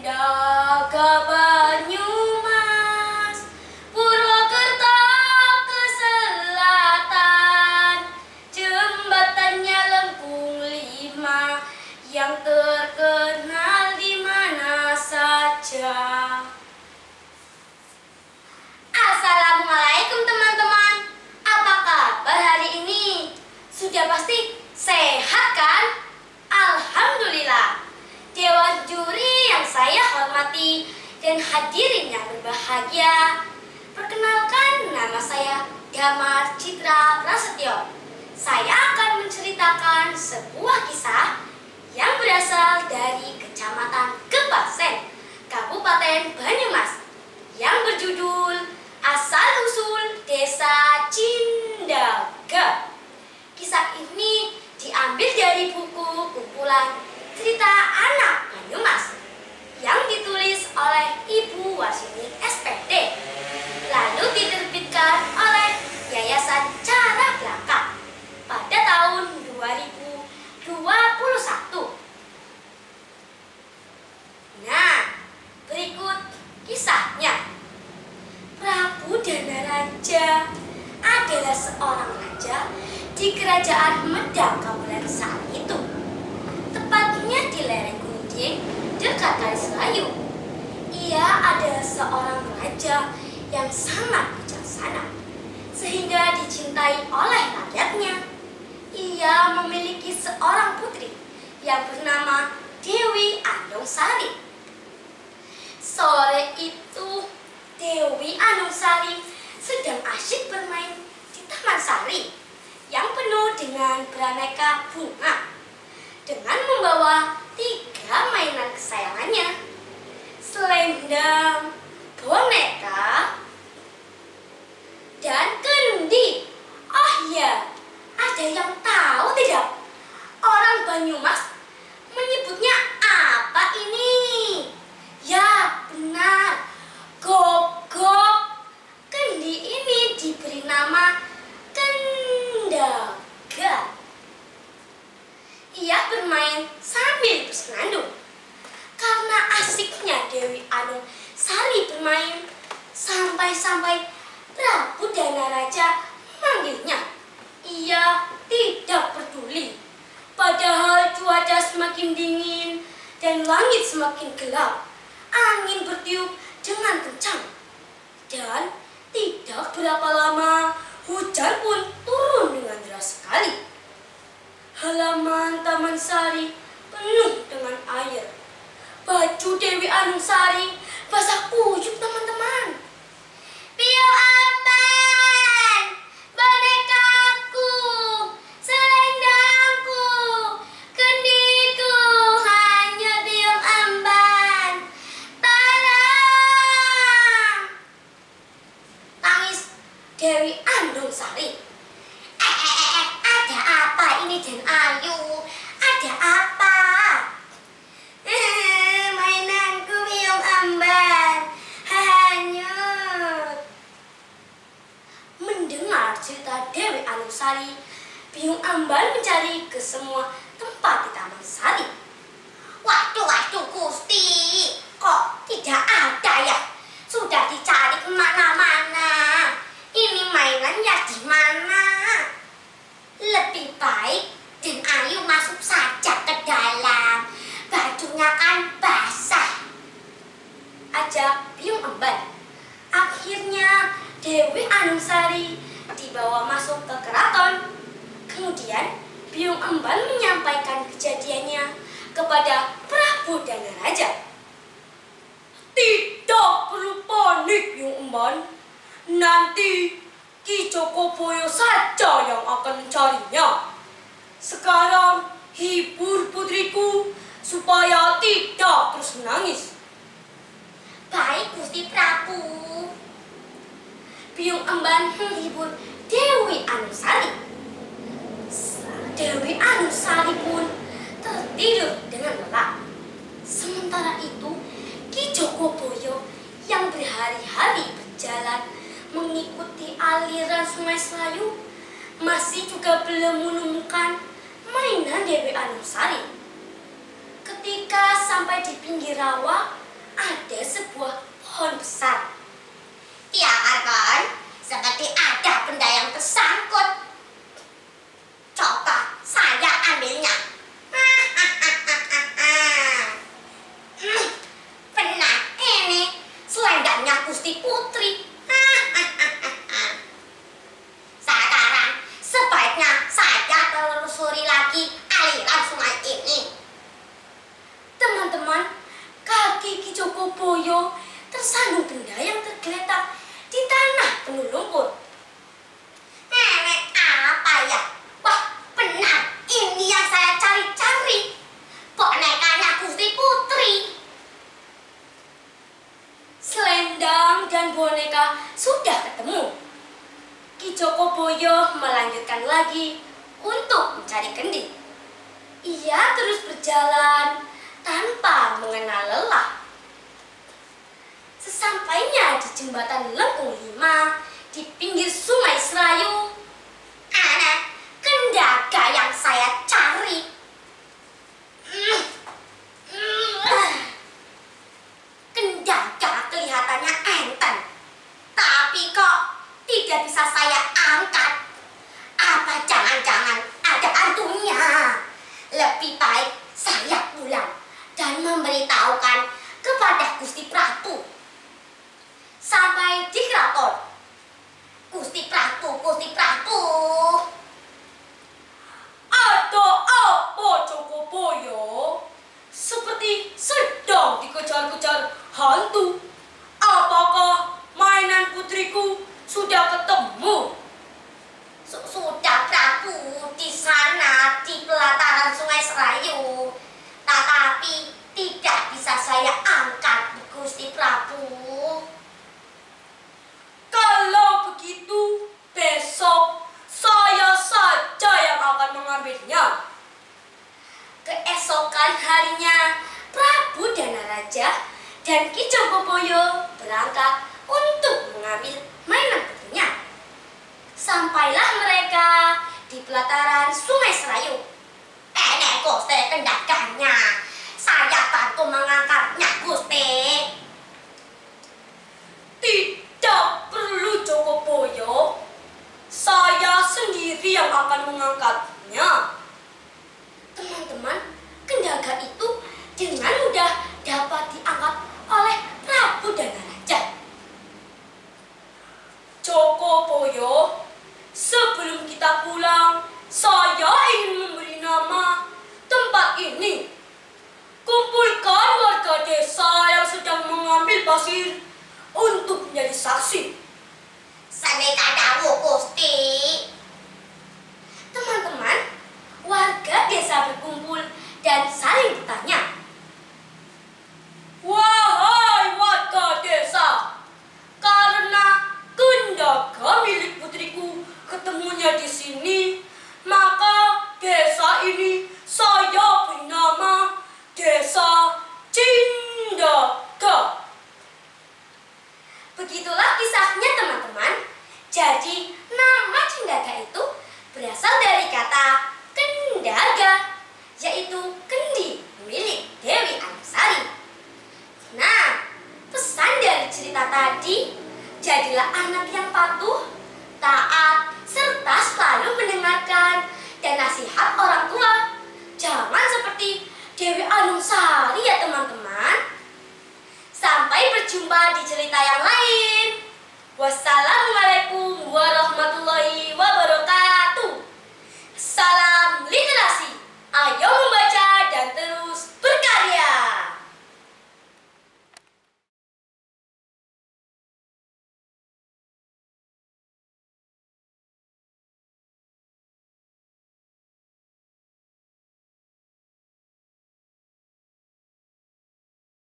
Selenda ke Banyumas, Purwokerto ke selatan, jembatannya lengkung 5 yang terkenal di mana saja. Assalamualaikum teman-teman, apa kabar hari ini? Sudah pasti sehat kan? Alhamdulillah. Dewan juri yang saya hormati dan hadirin yang berbahagia, perkenalkan, nama saya Damar Citra Prasetyo. Saya akan menceritakan sebuah kisah yang berasal dari Kecamatan Gepasen, Kabupaten Banyumas, yang berjudul Asal-usul Desa Cindaga. Kisah ini diambil dari buku kumpulan cerita anak Banyumas yang ditulis oleh Ibu Warsini SPD, lalu diterbitkan oleh Yayasan Cara Belaka pada tahun 2021. Nah, berikut kisahnya. Prabu Danaraja adalah seorang raja di kerajaan Medang Kabupaten saat itu, tepatnya di lereng Gunung Dieng dekat Kali Selayu. Ia adalah seorang raja yang sangat bijaksana sehingga dicintai oleh rakyatnya. Ia memiliki seorang putri yang bernama Dewi Anungsari. Sore itu Dewi Anungsari sedang asyik bermain di Taman Sari yang penuh dengan beraneka bunga, dengan membawa 3 mainan kesayangannya: selendang, boneka, dan kendi. Oh ya, ada yang tahu tidak? Orang Banyumas menyebutnya apa ini? Ya, benar, gogok. Kendi ini diberi nama Kendaga. Ia bermain sambil bersenandung. Karena asiknya Dewi Anungsari bermain, sampai-sampai Prabu Danaraja memanggilnya. Ia tidak peduli. Padahal cuaca semakin dingin dan langit semakin gelap. Angin bertiup dengan kencang. Dan tidak berapa lama hujan pun turun dengan deras sekali. Halaman Taman Sari penuh dengan air. Baju Dewi Anungsari basah kuyup, teman-teman. Piau amban, bonekaku, selendangku, kendiku, hanya piau amban. Tolong! Tangis Dewi Anungsari. Ada apa ini Den Ayu? Ada apa? Mainanku piung amban hanyut. Mendengar cerita Dewi Anungsari, piung amban mencari ke semua tempat di Taman Sari. Waduh, Gusti, kok tidak ada ya? Sudah dicari kemana-mana. Ini mainannya di mana? Lebih baik Den Ayu masuk saja ke dalam. Bajunya kan basah, ajak piung amban. Akhirnya Dewi Anungsari dibawa masuk ke keraton. Kemudian piung amban menyampaikan kejadiannya kepada Prabu Danaraja. Tidak perlu panik, piung amban. Nanti Ki Jogoboyo saja yang akan mencarinya. Sekarang hibur putriku supaya tidak terus menangis. Baik, Gusti Prabu. Piung amban menghibur Dewi Anungsari. Dewi Anungsari pun tertidur dengan lelap. Sementara itu, Ki Jogoboyo yang berhari-hari berjalan mengikuti aliran Sungai Selayu masih juga belum menemukan mainan Dewi Anungsari. Ketika sampai di pinggir rawa, ada sebuah pohon besar. Tiakar kan, seperti ada benda yang tersangkut. Coba saya ambilnya. Benar, ini selendangnya Gusti Putri. Sekarang sebaiknya saya telusuri lagi aliran sungai ini. Teman-teman, kaki Ki Jogoboyo tersandung benda yang tergeletak di tanah penuh lumpur. Nenek apa ya? Wah, benar. Ini yang saya cari-cari. Bonekanya Gusti Putri. Selendang dan boneka sudah ketemu. Ki Jogoboyo melanjutkan lagi untuk mencari kendi. Ia terus berjalan tanpa mengenal lelah. Sesampainya di jembatan Lengkung 5 di pinggir Sungai Serayu, Ada kendaga yang saya cari. Kendaga kelihatannya enteng, tapi kok tidak bisa saya angkat. Apa jangan-jangan ada hantunya? Lebih baik saya pulang dan memberitahukan kepada Gusti Prabu. Sampai di keraton. Gusti Prabu, Gusti Prabu. ada apa Jogoboyo? Seperti sedang dikejar-kejar hantu. Apakah mainan putriku sudah ketemu? Sudah Prabu, di sana di pelataran Sungai Serayu. Tetapi tidak bisa saya angkat, Gusti Prabu. Kalau begitu, besok saya saja yang akan mengambilnya. Keesokan harinya, Prabu Danaraja dan Ki Jogoboyo berangkat untuk mengambil mainan putrinya. Sampailah mereka di pelataran Sungai Serayu. Nek Gusti kendaganya. Saya bantu mengangkatnya, Gusti. Tidak perlu Jogoboyo. Saya sendiri yang akan mengangkatnya. Teman-teman, kendaga itu dengan mudah dapat diangkat oleh Prabu Danaraja. Jogoboyo, sebelum kita pulang, saya ingin memberi nama tempat ini. Kumpulkan warga desa yang sedang mengambil pasir untuk menjadi saksi. Sanika dawuh, Gusti. Teman-teman, warga desa berkumpul dan saling bertanya. Wahai warga desa, karena kendaga milik putriku ketemunya di sini, maka desa ini saya beri nama Desa Cindaga. Begitulah kisahnya, teman-teman. Jadi, nama Cindaga itu berasal dari kata kendaga, yaitu kendi milik Dewi Anusari. Nah, pesan dari cerita tadi, jadilah anak yang patuh, taat, serta selalu mendengarkan dan nasihat orang tua. Jangan seperti Dewi Anusari ya, teman-teman. Sampai berjumpa di cerita yang lain. Wassalamualaikum warahmatullahi wabarakatuh.